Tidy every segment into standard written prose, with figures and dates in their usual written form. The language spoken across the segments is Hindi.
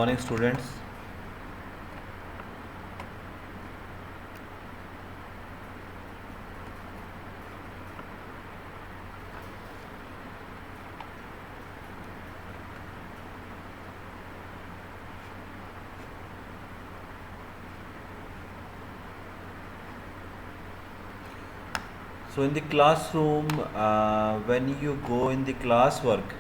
morning, students. So in the classroom, when you go in the classwork,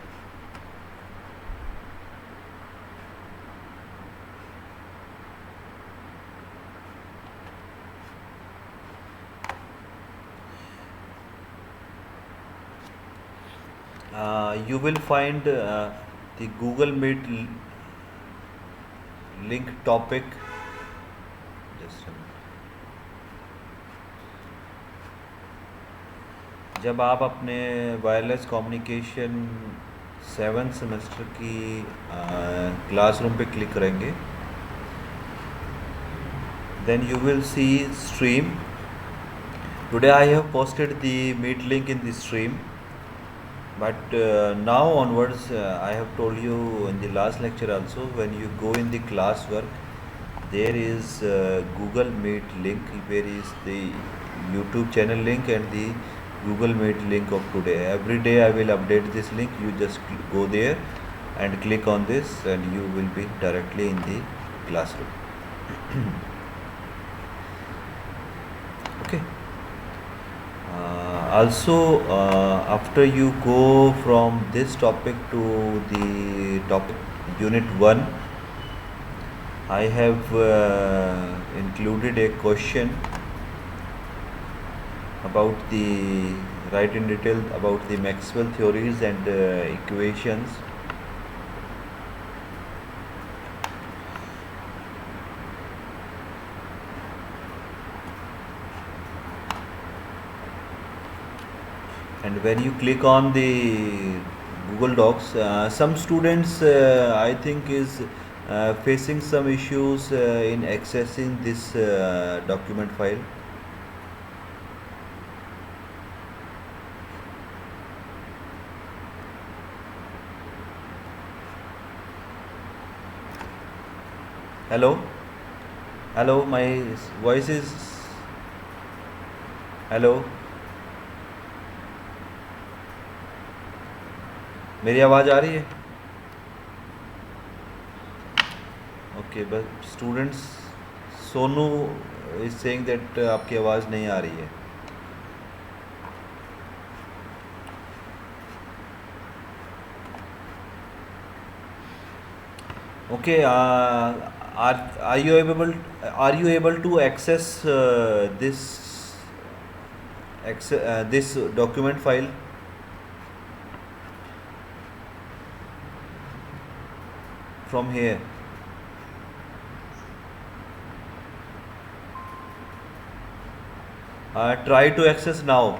you will find the Google Meet link topic. Just a minute. जब आप अपने वायरलेस कम्युनिकेशन 7th सेमेस्टर की क्लासरूम पे क्लिक करेंगे, then you will see stream. Today I have posted the Meet link in the stream, but now onwards I have told you in the last lecture also, when you go in the classwork, there is Google Meet link, where is the YouTube channel link and the Google Meet link of today. Every day I will update this link. You just go there and click on this and you will be directly in the classroom. Okay. Also, after you go from this topic to the topic unit 1, I have included a question about the write in detail about the Maxwell theories and equations. And when you click on the Google Docs, some students I think is facing some issues in accessing this document file. Hello, my voice is hello. मेरी आवाज़ आ रही है? Okay, but students Sonu is saying that आपकी आवाज़ नहीं आ रही है. Okay, are you able to access this document file? From here. Try to access now.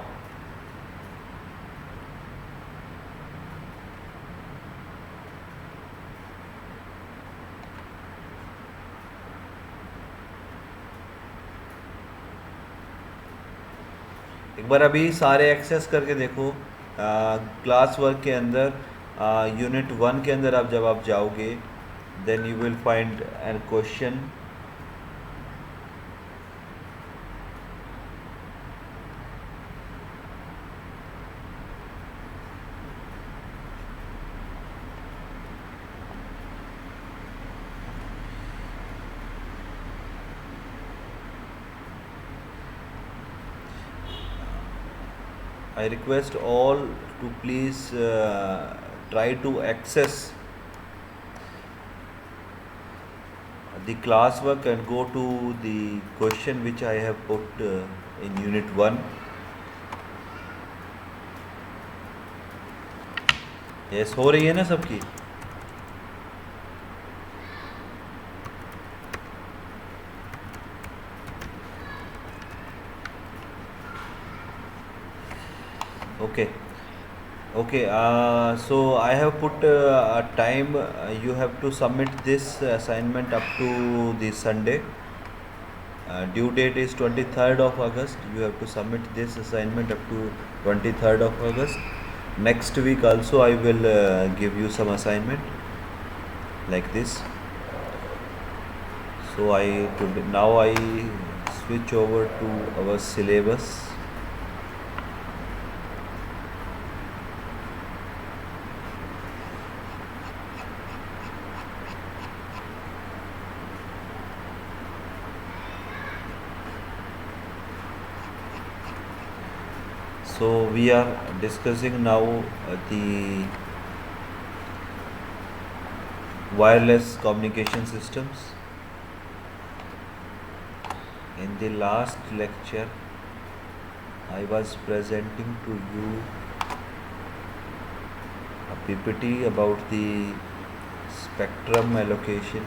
एक बार अभी सारे एक्सेस करके देखो. क्लास वर्क के अंदर यूनिट 1 के अंदर जब आप जाओगे, then you will find a question. I request all to please try to access the classwork and go to the question which I have put in unit 1. Yes, हो रही है ना सबकी? Okay, so I have put a time. You have to submit this assignment up to the Sunday. Due date is 23rd of August. You have to submit this assignment up to 23rd of August. Next week also I will give you some assignment like this. So now I switch over to our syllabus. So we are discussing now the wireless communication systems. In the last lecture, I was presenting to you a PPT about the spectrum allocation.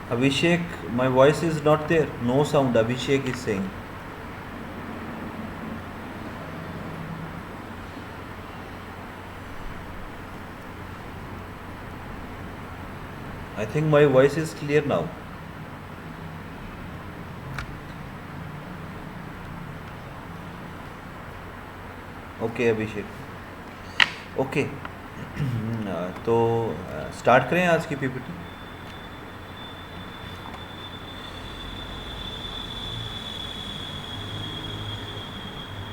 Abhishek, my voice is not there. No sound, Abhishek is saying. I think my voice is clear now. Okay, Abhishek. Okay. तो स्टार्ट करें आज की पीपीटी.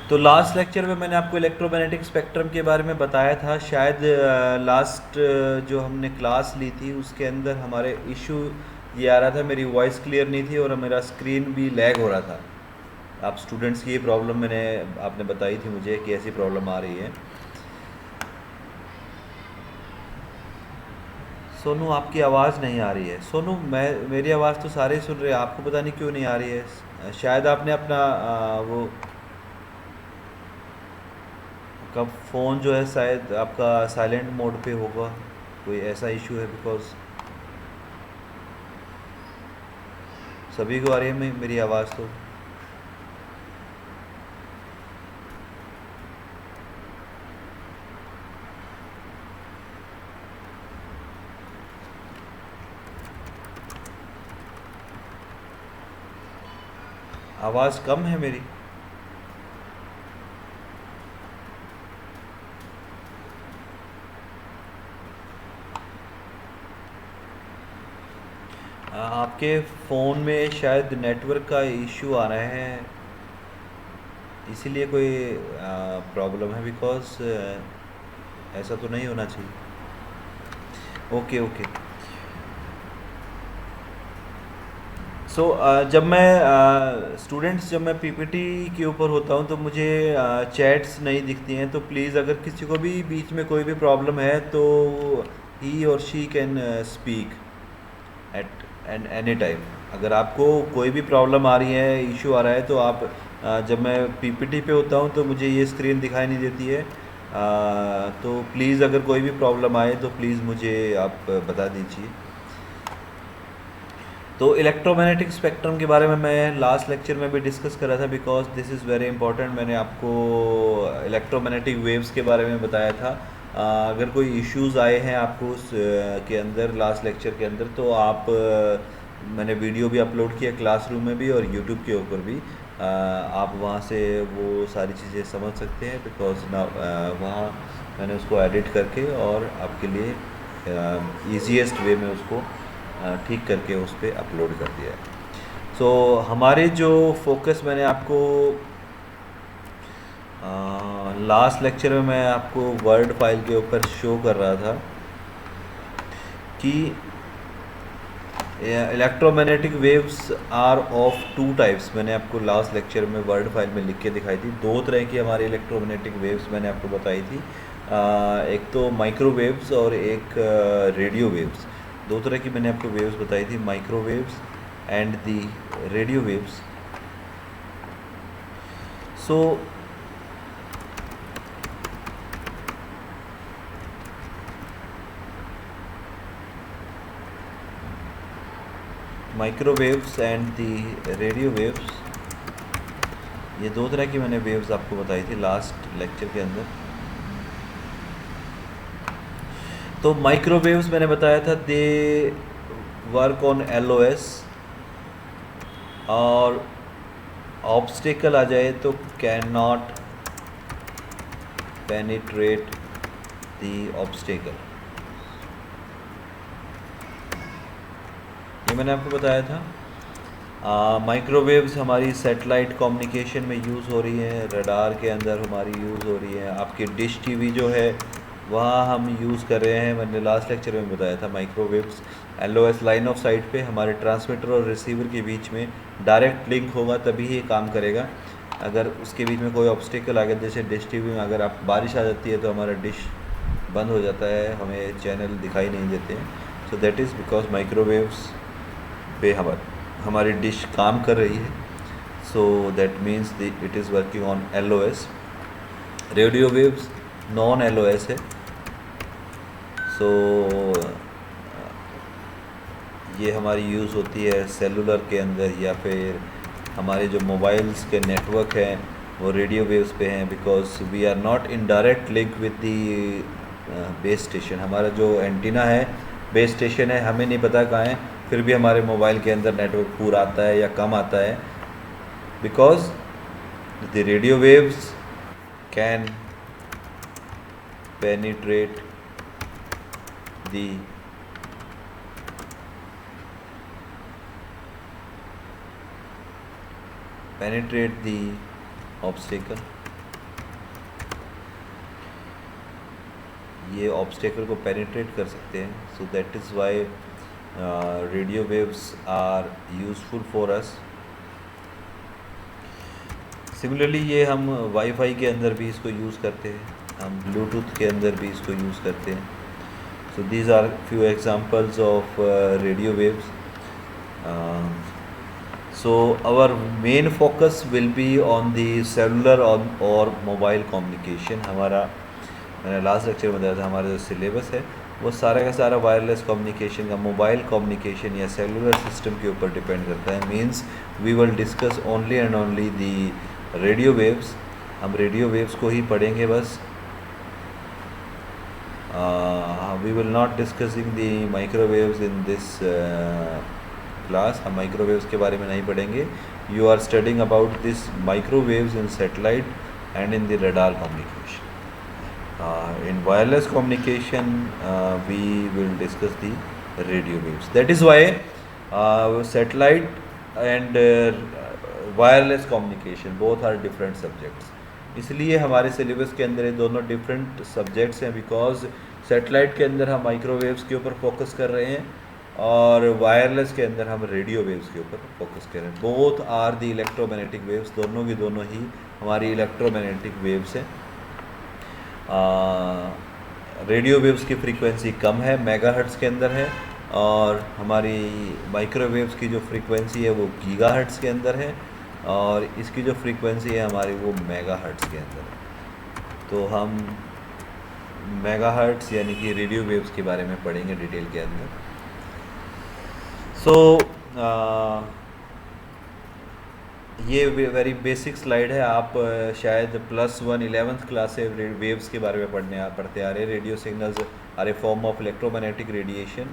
तो लास्ट लेक्चर में मैंने आपको इलेक्ट्रोमैग्नेटिक स्पेक्ट्रम के बारे में बताया था. शायद लास्ट जो हमने क्लास ली थी उसके अंदर हमारे इशू ये आ रहा था, मेरी वॉइस क्लियर नहीं थी और मेरा स्क्रीन भी लैग हो रहा था. आप स्टूडेंट्स की ये प्रॉब्लम आपने बताई थी मुझे कि ऐसी प्रॉब्लम आ रही है. सोनू, आपकी आवाज़ नहीं आ रही है. सोनू, मेरी आवाज़ तो सारे सुन रहे हैं, आपको पता नहीं क्यों नहीं आ रही है. शायद आपने अपना वो आपका फ़ोन जो है शायद आपका साइलेंट मोड पे होगा, कोई ऐसा इशू है. बिकॉज सभी को आ रही है मेरी आवाज़. तो आवाज़ कम है मेरी. आपके फ़ोन में शायद नेटवर्क का इशू आ रहा है, इसीलिए कोई प्रॉब्लम है. बिकॉज ऐसा तो नहीं होना चाहिए. Okay okay. सो जब मैं पीपीटी के ऊपर होता हूँ तो मुझे चैट्स नहीं दिखती हैं. तो प्लीज़ अगर किसी को भी बीच में कोई भी प्रॉब्लम है तो ही और she can speak at any time. अगर आपको कोई भी प्रॉब्लम आ रही है, इशू आ रहा है, तो आप जब मैं पीपीटी पे होता हूँ तो मुझे ये स्क्रीन दिखाई नहीं देती है. तो प्लीज़ अगर कोई भी प्रॉब्लम आए तो प्लीज़ मुझे आप बता दीजिए. तो इलेक्ट्रोमैग्नेटिक स्पेक्ट्रम के बारे में मैं लास्ट लेक्चर में भी डिस्कस कर रहा था. Because this is very important. मैंने आपको इलेक्ट्रोमैग्नेटिक वेव्स के बारे में बताया था. अगर कोई इश्यूज़ आए हैं आपको के अंदर लास्ट लेक्चर के अंदर, तो आप मैंने वीडियो भी अपलोड किया क्लासरूम में भी और यूट्यूब के ऊपर भी. आप वहाँ से वो सारी चीज़ें समझ सकते हैं. बिकॉज ना वहाँ मैंने उसको एडिट करके और आपके लिए ईजीएस्ट वे में उसको ठीक करके उस पर अपलोड कर दिया है. सो हमारे जो फोकस मैंने आपको लास्ट लेक्चर में मैं आपको वर्ड फाइल के ऊपर शो कर रहा था कि electromagnetic waves are of two types. मैंने आपको लास्ट लेक्चर में वर्ड फाइल में लिख के दिखाई थी. दो तरह की हमारी इलेक्ट्रोमैग्नेटिक वेव्स मैंने आपको बताई थी. एक तो माइक्रोवेव्स और एक रेडियो वेव्स. दो तरह की मैंने आपको वेव्स बताई थी, microwaves and the radio waves. So microwaves and the radio waves, ये दो तरह की मैंने वेव्स आपको बताई थी लास्ट लेक्चर के अंदर। तो माइक्रोवेव्स मैंने बताया था दे वर्क ऑन LOS, और ऑब्स्टिकल आ जाए तो can not penetrate the obstacle, ये मैंने आपको बताया था। माइक्रोवेव्स हमारी सैटेलाइट कम्युनिकेशन में यूज़ हो रही है, रडार के अंदर हमारी यूज़ हो रही है, आपकी डिश टीवी जो है वहाँ हम यूज़ कर रहे हैं। मैंने लास्ट लेक्चर में बताया था microwaves LOS line of site पे हमारे ट्रांसमीटर और रिसीवर के बीच में डायरेक्ट लिंक होगा तभी ये काम करेगा। अगर उसके बीच में कोई ऑब्स्टिकल आ गया, जैसे डिश टीवी में अगर आप बारिश आ जाती है तो हमारा डिश बंद हो जाता है, हमें चैनल दिखाई नहीं देते हैं। So that is because microwaves पे हमारी डिश काम कर रही है। So that means it is working on LOS। Radio waves non LOS है। सो ये हमारी यूज़ होती है सेलुलर के अंदर, या फिर हमारे जो मोबाइल्स के नेटवर्क हैं वो रेडियो वेव्स पे हैं, because we are not in direct link with the base station. हमारा जो एंटीना है बेस स्टेशन है, हमें नहीं पता कहाँ है, फिर भी हमारे मोबाइल के अंदर नेटवर्क पूरा आता है या कम आता है, because the radio waves can penetrate the obstacle. ये ऑब्स्टेकल को पेनिट्रेट कर सकते हैं। So that is why radio waves are useful for us. Similarly ये हम वाईफाई के अंदर भी इसको यूज़ करते हैं, हम ब्लूटूथ के अंदर भी इसको यूज़ करते हैं। So these are few examples of radio waves. So our main focus will be on the cellular और मोबाइल कम्युनिकेशन। हमारा मैंने लास्ट लेक्चर में बताया था हमारा जो सिलेबस है वो सारा का सारा वायरलेस कम्युनिकेशन का, मोबाइल कम्युनिकेशन या सेलुलर सिस्टम के ऊपर डिपेंड करता है। Means we will discuss only and only the radio waves. हम रेडियो वेव्स को ही पढ़ेंगे बस। We will not discussing the microwaves in this class. हम माइक्रोवेव्स के बारे में नहीं पढ़ेंगे। You are studying about this microwaves in satellite and in the radar communication. In wireless communication we will discuss the radio waves. That is why satellite and wireless communication both are different subjects. इसलिए हमारे सिलेबस के अंदर ये दोनों डिफरेंट सब्जेक्ट्स हैं, बिकॉज सैटेलाइट के अंदर हम माइक्रोवेव्स के ऊपर फोकस कर रहे हैं और वायरलेस के अंदर हम रेडियो वेव्स के ऊपर फोकस कर रहे हैं। Both are the electromagnetic waves, दोनों की दोनों ही हमारी इलेक्ट्रोमैग्नेटिक वेव्स हैं। रेडियो वेव्स की फ्रीक्वेंसी कम है, मेगाहर्ट्ज़ के अंदर है, और हमारी माइक्रोवेव्स की जो फ्रीक्वेंसी है वो गीगाहर्ट्ज़ के अंदर है, और इसकी जो फ्रीक्वेंसी है हमारी वो मेगाहर्ट्ज़ के अंदर है। तो हम मेगाहर्ट्ज़ यानी कि रेडियो वेव्स के बारे में पढ़ेंगे डिटेल के अंदर। सो ये वेरी बेसिक स्लाइड है। आप शायद +1 11th क्लास से वेव्स के बारे में पढ़ते आ रहे हैं। Radio signals are a form of electromagnetic radiation.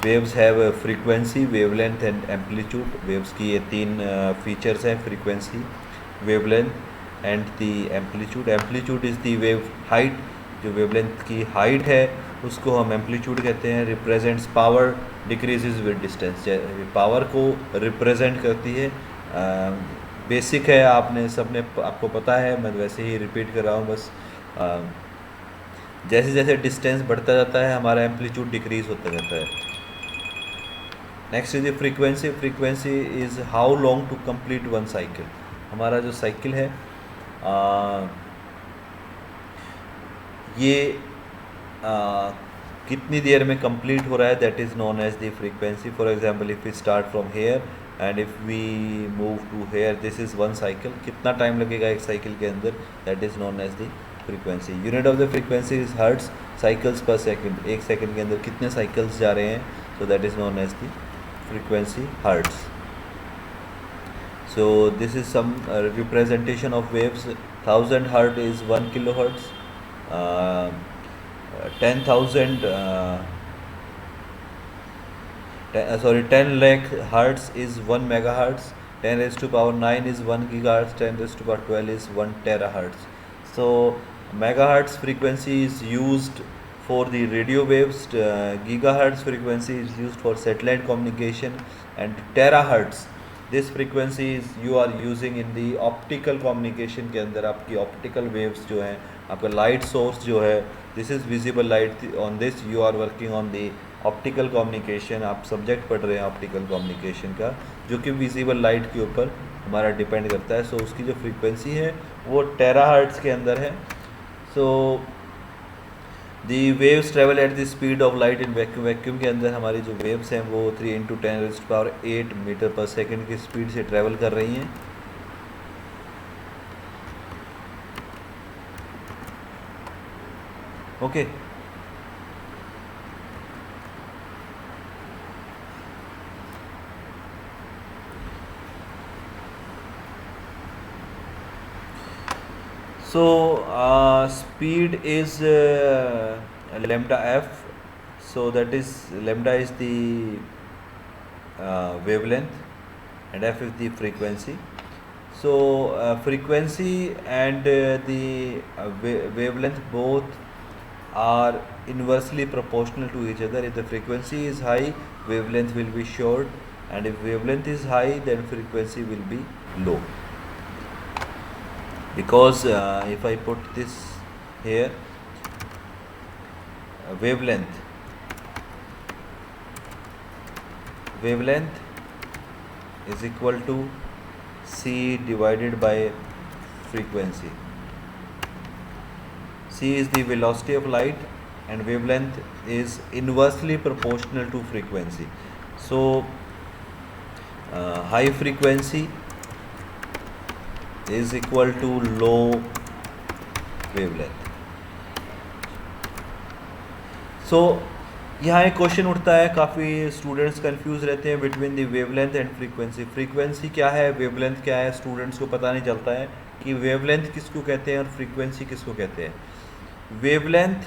Waves have frequency, wavelength and amplitude. Waves की ये तीन फीचर्स हैं, frequency, wavelength and the amplitude. Amplitude is the wave height, जो वेवलेंथ की हाइट है उसको हम एम्पलीट्यूड कहते हैं। Represents power decreases with distance, power को रिप्रेजेंट करती है। बेसिक है, आपने सबने आपको पता है, मैं वैसे ही रिपीट कर रहा हूँ बस। जैसे जैसे डिस्टेंस बढ़ता जाता है हमारा एम्पलीट्यूड डिक्रीज होता जाता है। Next is the frequency. Frequency is how long to complete one cycle. हमारा जो साइकिल है ये कितनी देर में कंप्लीट हो रहा है, that is known as the frequency. For example if we start from here and if we move to here, this is one cycle. कितना टाइम लगेगा एक साइकिल के अंदर, that is known as the frequency. Unit of the frequency is hertz, cycles per second. एक सेकंड के अंदर कितने साइकिल्स जा रहे हैं, so that is known as the frequency hertz. So this is some representation of waves. 1000 hertz is 1 kilohertz. 10,000 10 lakh hertz is 1 megahertz. 10 raised to power 9 is 1 gigahertz. 10 raised to power 12 is 1 terahertz. So megahertz frequency is used for the radio waves. Gigahertz frequency is used for satellite communication, and terahertz this frequency is you are using in the optical communication के अंदर आपकी optical waves जो है, आपका light source जो है, this is visible light, on this you are working on the optical communication. आप subject पढ़ रहे हैं optical communication का, जो कि visible light के ऊपर हमारा depend करता है. So उसकी जो frequency है वो terahertz के अंदर है. So the waves travel at the speed of light in vacuum. Vacuum के अंदर हमारी जो waves हैं वो 3 × 10⁸ मीटर पर सेकेंड की स्पीड से ट्रैवल कर रही हैं. Okay So speed is lambda f. So that is lambda is the wavelength and f is the frequency. So frequency and the wavelength both are inversely proportional to each other. If the frequency is high, wavelength will be short, and if wavelength is high, then frequency will be low. Because if I put this here, wavelength is equal to c divided by frequency. C is the velocity of light and wavelength is inversely proportional to frequency. So high frequency is equal to low wavelength. So यहाँ एक क्वेश्चन उठता है, काफ़ी स्टूडेंट्स कंफ्यूज रहते हैं between the wavelength and frequency. Frequency क्या है, वेवलेंथ क्या है, स्टूडेंट्स को पता नहीं चलता है कि वेवलेंथ किसको कहते हैं और फ्रीक्वेंसी किसको कहते हैं. Wavelength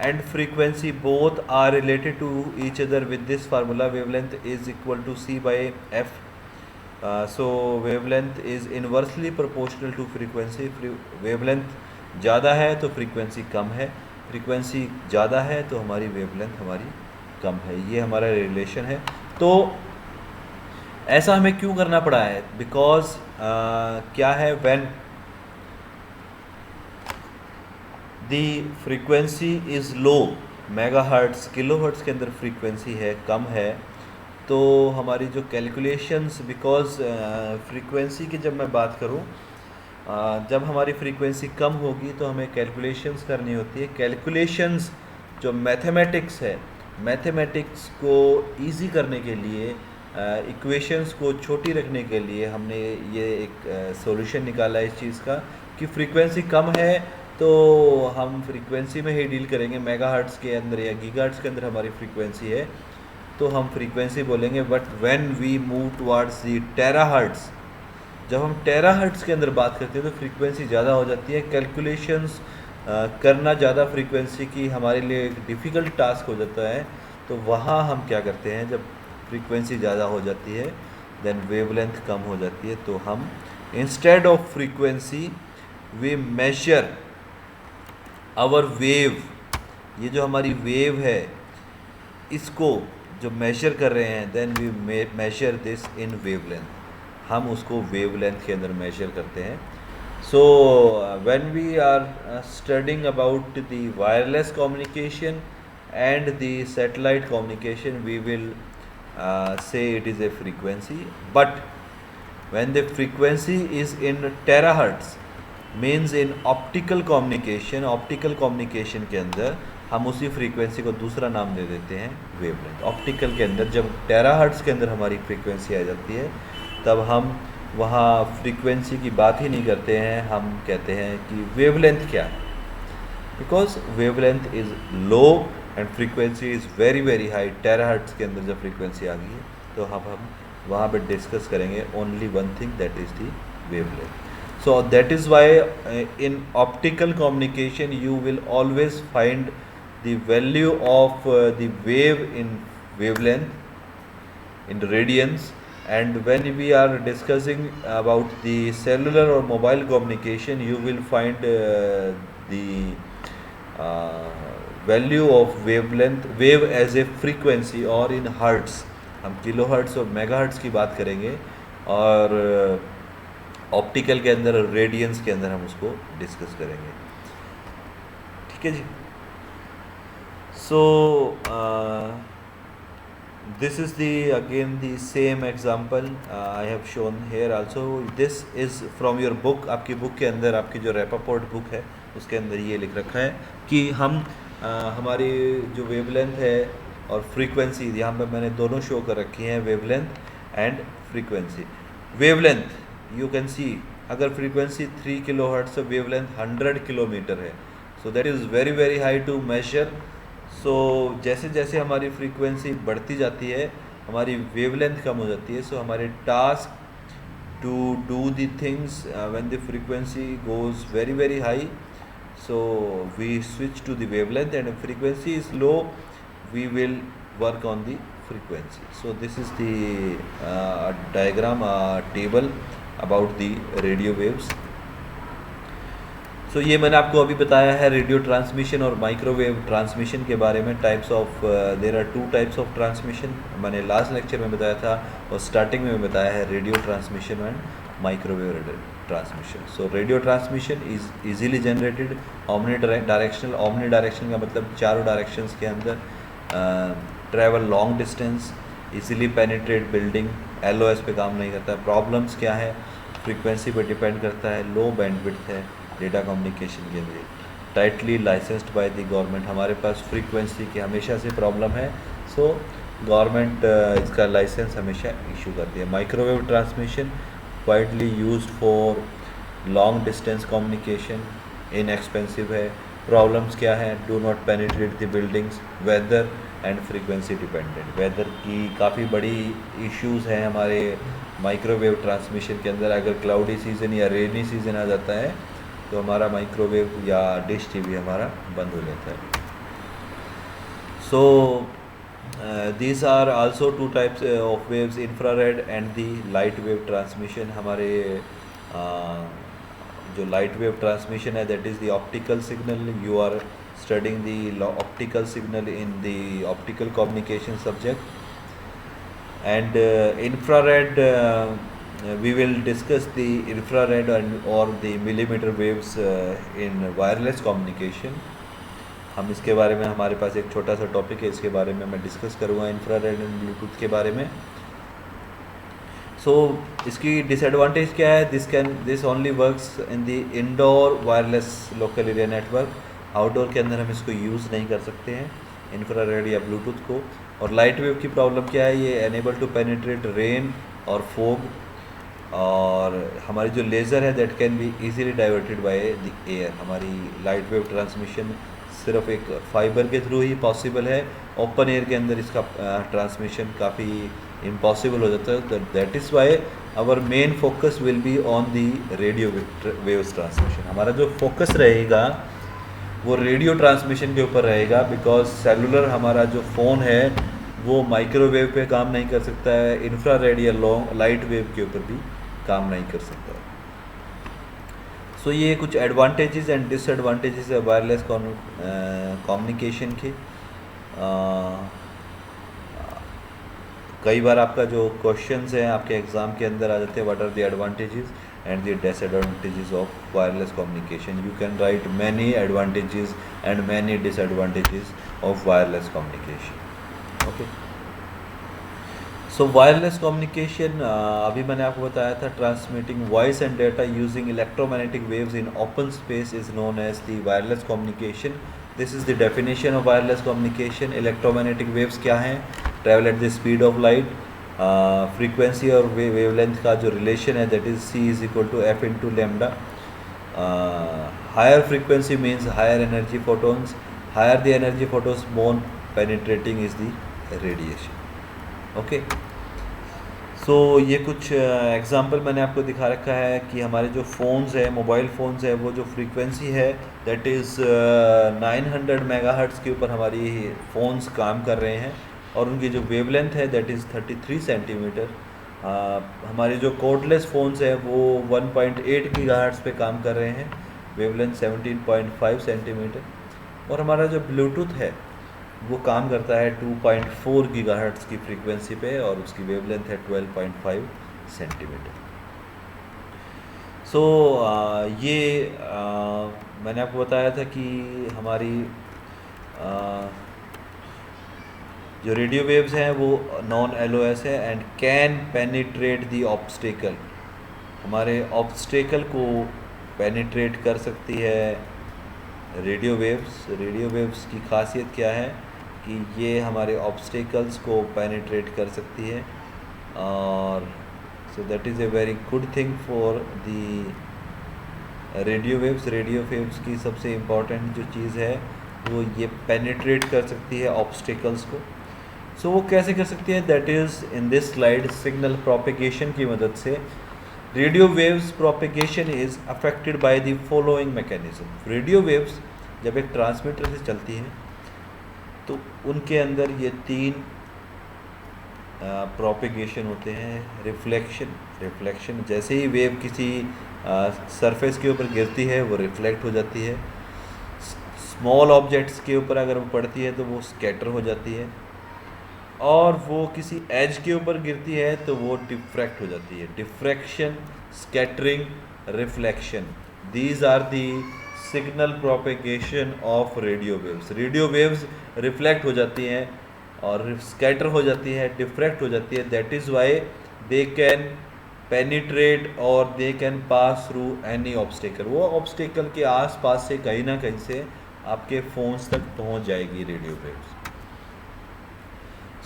and frequency both are related to each other with this formula. Wavelength is equal to c by f. So wavelength is inversely proportional to frequency. Wavelength ज़्यादा है तो frequency कम है, frequency ज़्यादा है तो हमारी wavelength हमारी कम है. ये हमारा रिलेशन है. तो ऐसा हमें क्यों करना पड़ा है? बिकॉज क्या है, when the frequency is low, megahertz kilohertz के अंदर frequency है, कम है, तो हमारी जो कैलकुलेशंस, बिकॉज फ्रीक्वेंसी की जब मैं बात करूं, जब हमारी फ्रीक्वेंसी कम होगी तो हमें कैलकुलेशंस करनी होती है. कैलकुलेशंस जो मैथमेटिक्स है, मैथमेटिक्स को इजी करने के लिए, इक्वेशंस को छोटी रखने के लिए हमने ये एक सॉल्यूशन निकाला है इस चीज़ का कि फ्रीक्वेंसी कम है तो हम फ्रीक्वेंसी में ही डील करेंगे. मेगाहर्ट्ज़ के अंदर या गीगाहर्ट्ज़ के अंदर हमारी फ्रीक्वेंसी है तो हम फ्रीक्वेंसी बोलेंगे. But when we move towards the terahertz, जब हम टेराहर्ट्ज़ के अंदर बात करते हैं तो फ्रीक्वेंसी ज़्यादा हो जाती है. कैलकुलेशंस करना ज़्यादा फ्रीक्वेंसी की हमारे लिए एक डिफ़िकल्ट टास्क हो जाता है. तो वहाँ हम क्या करते हैं, जब फ्रीक्वेंसी ज़्यादा हो जाती है देन वेवलेंथ कम हो जाती है, तो हम instead of frequency we measure our wave. ये जो हमारी वेव है इसको जो मेजर कर रहे हैं, then we measure this in wavelength. हम उसको वेवलेंथ के अंदर मेजर करते हैं. So when we are studying about the wireless communication and the satellite communication, we will say it is a frequency. But when the frequency is in terahertz, means in optical communication के अंदर हम उसी फ्रीक्वेंसी को दूसरा नाम दे देते हैं वेवलेंथ. ऑप्टिकल के अंदर जब टेराहर्ट्ज़ के अंदर हमारी फ्रीक्वेंसी आ जाती है तब हम वहाँ फ्रीक्वेंसी की बात ही नहीं करते हैं, हम कहते हैं कि वेवलेंथ क्या है. Because wavelength is low and frequency is very very high, terahertz के अंदर जब फ्रीक्वेंसी आ गई है तो हम वहाँ पे डिस्कस करेंगे only one thing, that is the wavelength. So that is why in optical communication you will always find the value of the wave in wavelength in radians, and when we are discussing about the cellular or mobile communication you will find the value of wave as a frequency or in hertz. हम किलो हर्ट्स और मेगा हर्ट्स की बात करेंगे, और ऑप्टिकल के अंदर रेडियंस के अंदर हम उसको डिस्कस करेंगे. ठीक है जी. सो this is the again the same example I have shown here also. This is from your book. आपकी बुक के अंदर, आपकी जो रैपापोर्ट बुक है उसके अंदर ये लिख रखा है कि हम हमारी जो वेवलेंथ है और फ्रीक्वेंसी, यहाँ पे मैंने दोनों शो कर रखी हैं, wavelength and frequency. Wavelength you can see, अगर फ्रीक्वेंसी 3 किलो हर्ट्ज से वेवलेंथ 100 किलोमीटर है, so that is very very high to measure. So जैसे जैसे हमारी फ्रीक्वेंसी बढ़ती जाती है हमारी वेवलेंथ कम हो जाती है. सो हमारे task to do the things when the frequency goes very very high, so we switch to the wavelength, and if frequency is low we will work on the frequency. So this is the diagram table about the radio waves. So ये मैंने आपको अभी बताया है रेडियो ट्रांसमिशन और माइक्रोवेव ट्रांसमिशन के बारे में. Types of there are 2 types of transmission, मैंने लास्ट लेक्चर में बताया था और स्टार्टिंग में बताया है, radio transmission and microwave transmission. So radio transmission is easily generated omni directional. omni direction का मतलब चारों डायरेक्शंस के अंदर travel long distance, easily penetrate building, LOS पे काम नहीं करता. प्रॉब्लम्स क्या है, फ्रीक्वेंसी पे डिपेंड करता है, लो बैंडविड्थ है डेटा कम्युनिकेशन के लिए, tightly licensed by the government. हमारे पास फ्रीक्वेंसी की हमेशा से प्रॉब्लम है, सो गवर्नमेंट इसका लाइसेंस हमेशा इशू करती है. Microwave transmission widely used for long distance communication, inexpensive है. प्रॉब्लम्स क्या है, do not penetrate the buildings, weather and frequency dependent. Weather की काफ़ी बड़ी इश्यूज़ हैं हमारे माइक्रोवेव ट्रांसमिशन के अंदर. अगर क्लाउडी सीज़न या रेनी सीज़न आ जाता है तो हमारा माइक्रोवेव या डिश टीवी हमारा बंद हो जाता है. सो these are also 2 types of waves, infrared and the light wave transmission. हमारे जो light wave transmission है, that is the optical signal. You are studying the optical signal in the optical communication subject. And infrared, we will discuss the infrared or the millimeter waves in wireless communication. हम इसके बारे में, हमारे पास एक छोटा सा टॉपिक है, इसके बारे में मैं डिस्कस करूँगा, इंफ्रारेड एंड ब्लूटूथ के बारे में. सो इसकी डिसएडवांटेज क्या है, this only works in the indoor wireless local area network. Outdoor के अंदर हम इसको यूज़ नहीं कर सकते हैं इंफ्रारेड या ब्लूटूथ को. और लाइट वेव की प्रॉब्लम क्या है, ये एनेबल टू पेनिट्रेट रेन और फोग, और हमारी जो लेज़र है that can be easily diverted by the air. हमारी लाइट वेव ट्रांसमिशन सिर्फ एक फाइबर के थ्रू ही पॉसिबल है, ओपन एयर के अंदर इसका ट्रांसमिशन काफ़ी इम्पॉसिबल हो जाता है. तो that is why our main focus will be on the radio waves transmission. हमारा जो फोकस रहेगा वो रेडियो ट्रांसमिशन के ऊपर रहेगा, बिकॉज सेलुलर हमारा जो फ़ोन है वो माइक्रोवेव पे काम नहीं कर सकता है, इंफ्रारेड या लॉन्ग लाइट वेव के ऊपर भी काम नहीं कर सकता है. सो ये कुछ एडवांटेजेस एंड डिसएडवांटेजेस है वायरलेस कम्युनिकेशन के. कई बार आपका जो क्वेश्चंस हैं आपके एग्ज़ाम के अंदर आ जाते हैं, what are the advantages and the disadvantages of wireless communication. You can write many advantages and many disadvantages of wireless communication. Okay, so wireless communication, अभी मैंने आपको बताया था, transmitting voice and data using electromagnetic waves in open space is known as the wireless communication. This is the definition of wireless communication. Electromagnetic waves क्या हैं, travel at the speed of light. Frequency और वेवलेंथ का जो रिलेशन है that is C is equal to F into lambda. Higher frequency means higher energy photons, Higher the energy photons, more penetrating is the radiation. Okay. सो ये कुछ एग्ज़ाम्पल मैंने आपको दिखा रखा है कि हमारे जो फ़ोन्स है, मोबाइल फ़ोन्स है, वो जो फ्रीक्वेंसी है दैट इज़ 900 मेगाहर्ट्ज़ के ऊपर हमारी फ़ोन्स काम कर रहे हैं, और उनकी जो वेवलेंथ है दैट इज़ 33 सेंटीमीटर। हमारे जो कोर्डलेस फ़ोन्स है वो 1.8 गीगाहर्ट्ज़ पे काम कर रहे हैं, वेवलेंथ 17.5 सेंटीमीटर। और हमारा जो ब्लूटूथ है वो काम करता है 2.4 गीगाहर्ट्ज़ की फ्रीक्वेंसी पे, और उसकी वेवलेंथ है 12.5 सेंटीमीटर। सो ये मैंने आपको बताया था कि हमारी जो रेडियो वेव्स हैं वो नॉन एलओएस है and can penetrate the obstacle, हमारे ऑब्स्टेकल को पेनिट्रेट कर सकती है रेडियो वेव्स। रेडियो वेव्स की खासियत क्या है कि ये हमारे ऑब्स्टेकल्स को पेनिट्रेट कर सकती है, और सो that is a very good thing for the radio waves. Radio waves की सबसे इम्पॉर्टेंट जो चीज़ है वो ये पेनिट्रेट कर सकती है ऑब्स्टेकल्स को। सो वो कैसे कर सकती है, that is in this slide signal propagation की मदद से। Radio waves propagation is affected by the following mechanism. Radio waves जब एक ट्रांसमीटर से चलती हैं तो उनके अंदर ये 3 प्रोपेगेशन होते हैं। रिफ्लेक्शन, जैसे ही वेव किसी सरफेस के ऊपर गिरती है वो रिफ्लेक्ट हो जाती है। स्मॉल ऑब्जेक्ट्स के ऊपर अगर वो पड़ती है तो वो स्कैटर हो जाती है, और वो किसी एज के ऊपर गिरती है तो वो डिफ्रैक्ट हो जाती है। Diffraction, scattering, reflection, these are the signal propagation of radio waves. Radio waves reflect हो जाती हैं और स्कैटर हो जाती है, डिफ्रैक्ट हो जाती है। That is why they can penetrate और they can pass through any obstacle. वो ऑब्स्टेकल के आसपास से कहीं ना कहीं से आपके फ़ोन्स तक पहुंच जाएगी radio waves.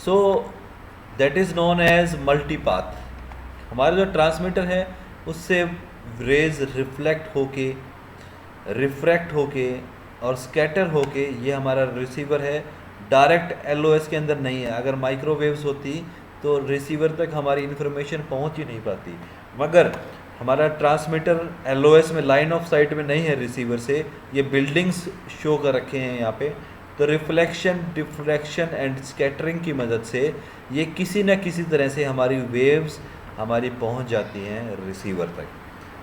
So that is known as multipath. हमारा जो ट्रांसमीटर है उससे रेज रिफ्लेक्ट होके, रिफ्रैक्ट होके और स्कैटर होके ये हमारा रिसीवर है। डायरेक्ट एलओएस के अंदर नहीं है। अगर माइक्रोवेव्स होती तो रिसीवर तक हमारी इन्फॉर्मेशन पहुंच ही नहीं पाती, मगर हमारा ट्रांसमीटर एलओएस में लाइन ऑफ साइट में नहीं है रिसीवर से। ये बिल्डिंग्स शो कर रखे हैं यहाँ पे। तो रिफ्लेक्शन, डिफ्रैक्शन एंड स्कैटरिंग की मदद से ये किसी न किसी तरह से हमारी वेव्स हमारी पहुंच जाती हैं रिसीवर तक।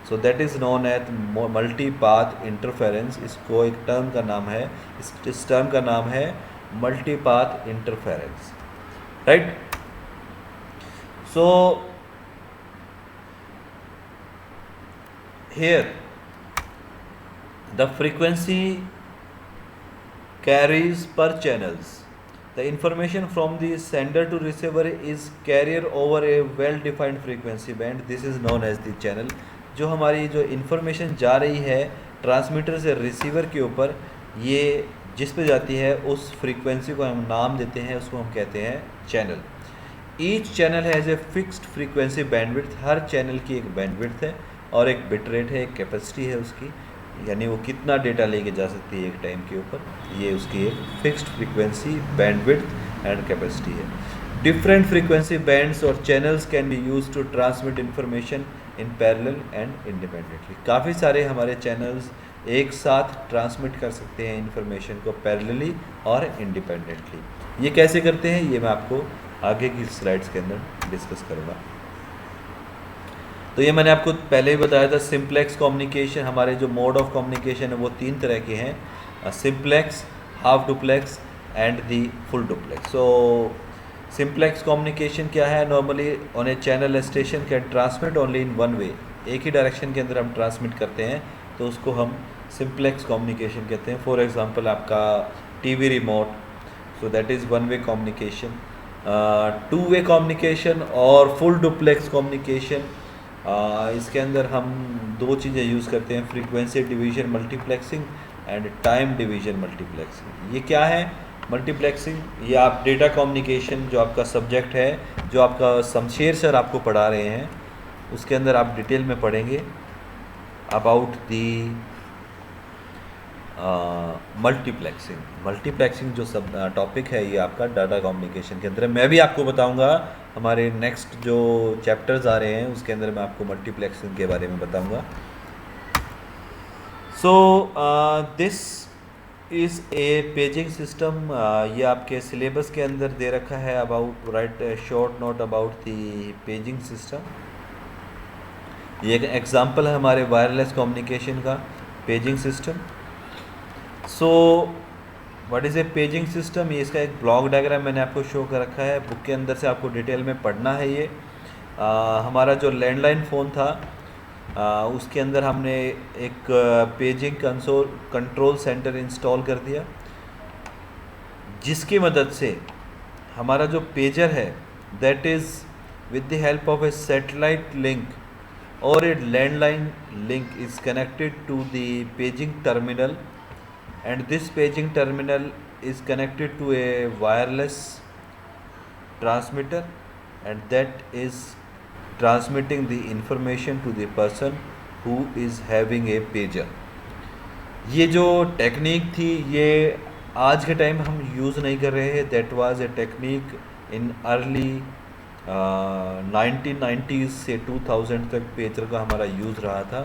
So that is known as multi path interference. इसको एक टर्म का नाम है, इस टर्म का नाम है multi path interference, right. So here the frequency carries per channels. The information from the sender to receiver is carrier over a well defined frequency band. This is known as the channel. जो हमारी जो इन्फॉर्मेशन जा रही है ट्रांसमीटर से रिसीवर के ऊपर, ये जिस पे जाती है उस फ्रीक्वेंसी को हम नाम देते हैं, उसको हम कहते हैं channel. Each channel has a fixed frequency bandwidth. Her channel की एक बैंडविड्थ है और एक बिट रेट है, एक कैपेसिटी है उसकी, यानी वो कितना डेटा लेके जा सकती है एक टाइम के ऊपर। ये उसकी एक fixed frequency bandwidth and capacity है। डिफरेंट फ्रीक्वेंसी बैंड्स और channels can be use to transmit information in parallel and independently. काफ़ी सारे हमारे चैनल्स एक साथ ट्रांसमिट कर सकते हैं इन्फॉर्मेशन को पैरेलली और इंडिपेंडेंटली। ये कैसे करते हैं ये मैं आपको आगे की स्लाइड्स के अंदर डिस्कस करूँगा। तो ये मैंने आपको पहले ही बताया था, सिंप्लेक्स कम्युनिकेशन, हमारे जो मोड ऑफ कम्युनिकेशन है वो 3 तरह के हैं, simplex, half duplex and the full duplex. So simplex communication क्या है, normally on A channel station can transmit only in one way. एक ही डायरेक्शन के अंदर हम ट्रांसमिट करते हैं तो उसको हम सिंप्लेक्स कम्युनिकेशन कहते हैं। फॉर एग्जांपल आपका TV remote, so that is one way communication. 2 way communication और फुल डुप्लेक्स कम्युनिकेशन, इसके अंदर हम 2 चीज़ें यूज़ करते हैं, frequency division multiplexing and time division multiplexing. ये क्या है मल्टीप्लेक्सिंग? ये आप डेटा कम्युनिकेशन जो आपका सब्जेक्ट है, जो आपका शमशेर सर आपको पढ़ा रहे हैं, उसके अंदर आप डिटेल में पढ़ेंगे अबाउट दी मल्टीप्लेक्सिंग जो सब टॉपिक है ये आपका डाटा कम्युनिकेशन के अंदर है। मैं भी आपको बताऊंगा हमारे नेक्स्ट जो चैप्टर्स आ रहे हैं उसके अंदर मैं आपको मल्टीप्लेक्सिंग के बारे में बताऊंगा। सो this is a paging system, ये आपके सिलेबस के अंदर दे रखा है। About right short note about the paging system. ये एक एग्जांपल है हमारे वायरलेस कम्युनिकेशन का, paging system. So what is A paging system, ये इसका एक ब्लॉक डायग्राम मैंने आपको शो कर रखा है, बुक के अंदर से आपको डिटेल में पढ़ना है। ये हमारा जो लैंडलाइन फ़ोन था उसके अंदर हमने एक पेजिंग कंट्रोल सेंटर इंस्टॉल कर दिया, जिसकी मदद से हमारा जो पेजर है that is with the help of A satellite link or a landline link is connected to the paging terminal, and this paging terminal is connected to a wireless transmitter, and that is transmitting the information to the person who is having a pager. ये जो टेक्निक थी ये आज के टाइम हम यूज़ नहीं कर रहे हैं। That was a technique in early 1990s से 2000 तक पेजर का हमारा यूज़ रहा था।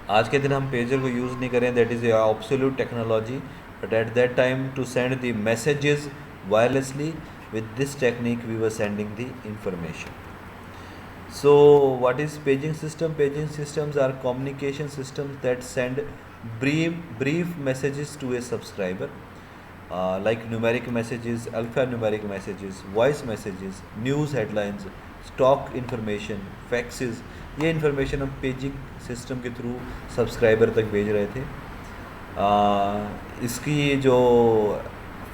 आज के दिन हम पेजर को यूज़ नहीं करें, that is a obsolete technology, but at that time to send the messages wirelessly with this technique we were sending the information. So what is paging system? Paging systems are communication systems that send brief messages to a subscriber, like numeric messages, alphanumeric messages, voice messages, news headlines, stock information, faxes. ये information हम paging system के थ्रू सब्सक्राइबर तक भेज रहे थे। इसकी जो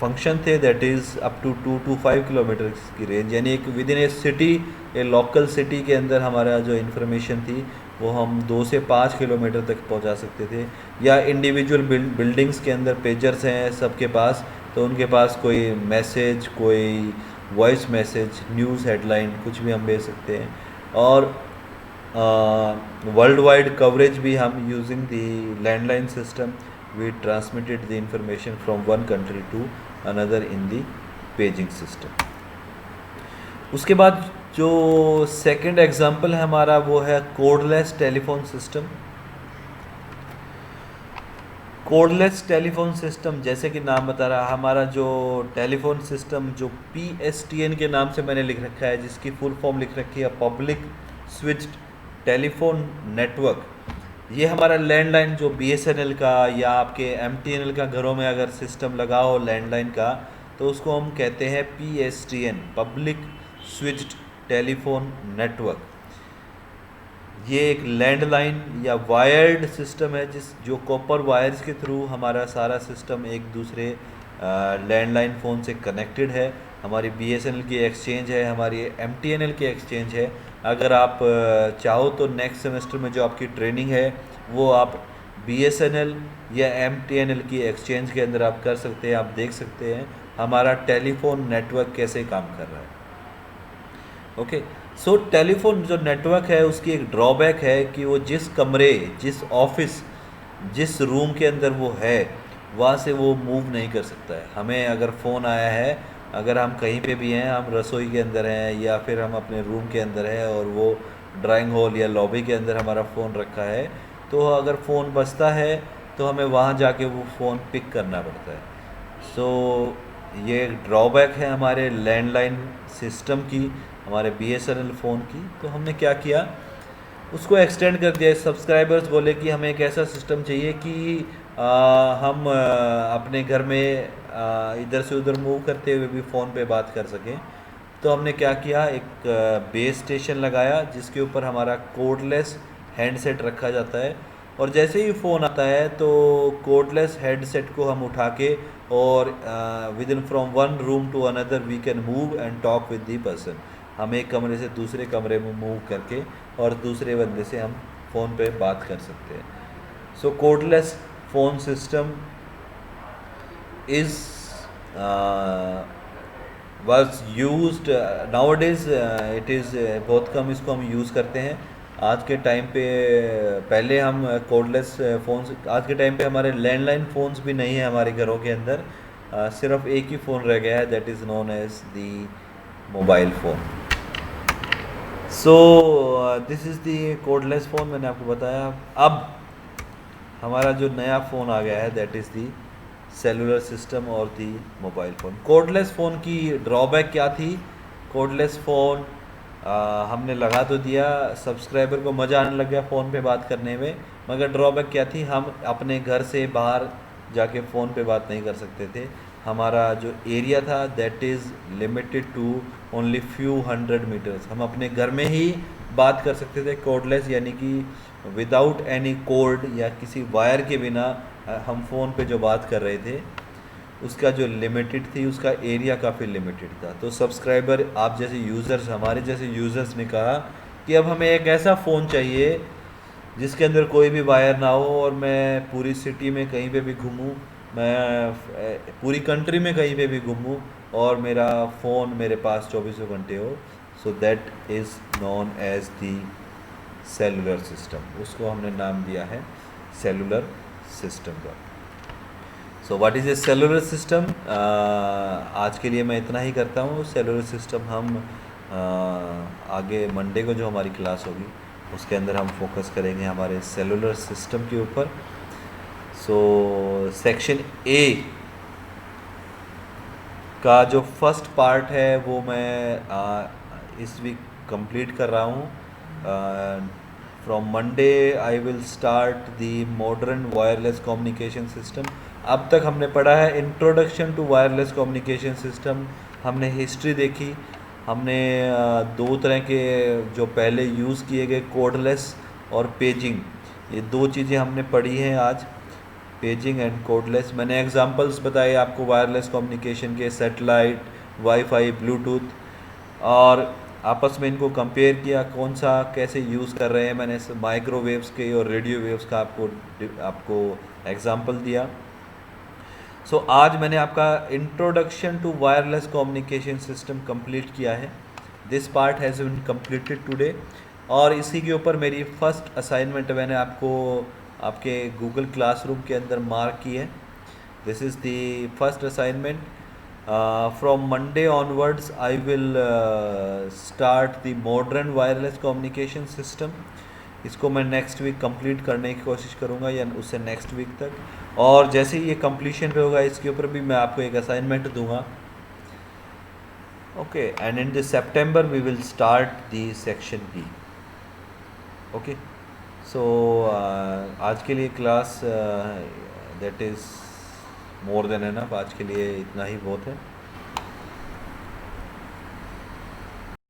फंक्शन थे that is up to 2 to 5 kilometre की रेंज, यानी एक within a city, a local city के अंदर हमारा जो इन्फॉर्मेशन थी वो हम 2 से 5 किलोमीटर तक पहुंचा सकते थे। या इंडिविजुअल बिल्डिंग्स के अंदर पेजर्स हैं सबके पास, तो उनके पास कोई मैसेज, कोई वॉइस मैसेज, न्यूज़ हेडलाइन कुछ भी हम भेज सकते हैं। और वर्ल्ड वाइड कवरेज भी हम using the landline system we transmitted the information from one country to another in the paging system. उसके बाद जो सेकंड एग्जांपल है हमारा वो है cordless telephone system. Cordless telephone system जैसे कि नाम बता रहा, हमारा जो टेलीफोन सिस्टम जो PSTN के नाम से मैंने लिख रखा है, जिसकी फुल फॉर्म लिख रखी है पब्लिक स्विच्ड टेलीफोन नेटवर्क, ये हमारा लैंडलाइन जो BSNL का या आपके MTNL का घरों में अगर सिस्टम लगा हो लैंडलाइन का, तो उसको हम कहते हैं PSTN, public switched telephone network. ये एक लैंडलाइन या वायर्ड सिस्टम है जो कॉपर वायर्स के थ्रू हमारा सारा सिस्टम एक दूसरे लैंडलाइन फ़ोन से कनेक्टेड है। हमारी BSNL की एक्सचेंज है, हमारी MTNL की एक्सचेंज है। अगर आप चाहो तो नेक्स्ट सेमेस्टर में जो आपकी ट्रेनिंग है वो आप BSNL या MTNL की एक्सचेंज के अंदर आप कर सकते हैं। आप देख सकते हैं हमारा टेलीफोन नेटवर्क कैसे काम कर रहा है। ओके, सो टेलीफोन जो नेटवर्क है उसकी एक ड्रॉबैक है कि वो जिस कमरे, जिस ऑफिस, जिस रूम के अंदर वो है वहाँ से वो मूव नहीं कर सकता है। हमें अगर फ़ोन आया है, अगर हम कहीं पे भी हैं, हम रसोई के अंदर हैं या फिर हम अपने रूम के अंदर हैं और वो ड्राइंग हॉल या लॉबी के अंदर हमारा फ़ोन रखा है, तो अगर फ़ोन बजता है तो हमें वहाँ जाके वो फ़ोन पिक करना पड़ता है। सो ये ड्रॉबैक है हमारे लैंडलाइन सिस्टम की, हमारे BSNL फ़ोन की। तो हमने क्या किया, उसको एक्सटेंड कर दिया। सब्सक्राइबर्स बोले कि हमें एक ऐसा सिस्टम चाहिए कि हम अपने घर में इधर से उधर मूव करते हुए भी फ़ोन पे बात कर सकें। तो हमने क्या किया, एक बेस स्टेशन लगाया जिसके ऊपर हमारा कोडलेस हैंडसेट रखा जाता है, और जैसे ही फ़ोन आता है तो कोडलेस हैंडसेट को हम उठा के और within from one room to another we can move and talk with the person. हम एक कमरे से दूसरे कमरे में मूव करके और दूसरे बंदे से हम फ़ोन पे बात कर सकते हैं। So cordless phone system is was used nowadays, it is बहुत कम इसको हम यूज़ करते हैं। आज के टाइम पे पहले हम कोडलेस फ़ोन्स, आज के टाइम पे हमारे लैंडलाइन फ़ोन्स भी नहीं है हमारे घरों के अंदर। सिर्फ एक ही फ़ोन रह गया है, that is known as the mobile phone. So this is the cordless phone, मैंने आपको बताया। अब हमारा जो नया फ़ोन आ गया है that is the cellular system और दी मोबाइल फ़ोन। कोडलेस फ़ोन की ड्रॉबैक क्या थी? कोडलेस फ़ोन हमने लगा तो दिया, सब्सक्राइबर को मज़ा आने लग गया फ़ोन पे बात करने में, मगर ड्रॉबैक क्या थी? हम अपने घर से बाहर जाके फ़ोन पे बात नहीं कर सकते थे। हमारा जो एरिया था that is limited to only few 100 metres. हम अपने घर में ही बात कर सकते थे कोडलेस, यानी कि विदाउट एनी कोड या किसी वायर के बिना हम फ़ोन पे जो बात कर रहे थे उसका जो लिमिटेड थी, उसका एरिया काफ़ी लिमिटेड था। तो सब्सक्राइबर, आप जैसे यूज़र्स, हमारे जैसे यूज़र्स ने कहा कि अब हमें एक ऐसा फ़ोन चाहिए जिसके अंदर कोई भी वायर ना हो और मैं पूरी सिटी में कहीं पे भी घूमूं, मैं पूरी कंट्री में कहीं पे भी घूमूं और मेरा फ़ोन मेरे पास 24 घंटे हो। So that is known as the cellular system. उसको हमने नाम दिया है सेलुलर सिस्टम का। So what is a cellular system? आज के लिए मैं इतना ही करता हूँ। सेलुलर सिस्टम हम आगे मंडे को जो हमारी क्लास होगी उसके अंदर हम फोकस करेंगे हमारे सेलुलर सिस्टम के ऊपर। सो सेक्शन ए का जो फर्स्ट पार्ट है वो मैं इस वीक कंप्लीट कर रहा हूँ। From Monday I will start the modern wireless communication system. अब तक हमने पढ़ा है introduction to wireless communication system, हमने हिस्ट्री देखी, हमने दो तरह के जो पहले यूज़ किए गए कोडलेस और पेजिंग, ये दो चीज़ें हमने पढ़ी हैं आज, पेजिंग एंड कोडलेस। मैंने एग्जांपल्स बताए आपको वायरलेस कम्युनिकेशन के, सैटेलाइट, वाईफाई, ब्लूटूथ, और आपस में इनको कंपेयर किया कौन सा कैसे यूज़ कर रहे हैं। मैंने माइक्रोवेव्स के और रेडियो वेव्स का आपको एग्जांपल दिया। सो आज मैंने आपका introduction to wireless communication system complete किया है। This part has been completed today, और इसी के ऊपर मेरी फर्स्ट असाइनमेंट मैंने आपको आपके गूगल क्लासरूम के अंदर मार्क की है। This is the first assignment. From Monday onwards I will start the modern wireless communication system. इसको मैं नेक्स्ट वीक कंप्लीट करने की कोशिश करूँगा या उससे नेक्स्ट वीक तक, और जैसे ही ये कंप्लीशन पे होगा इसके ऊपर भी मैं आपको एक असाइनमेंट दूंगा। Okay, and in this September we will start the section B. Okay, so आज के लिए class that is more than enough, आज के लिए इतना ही बहुत है।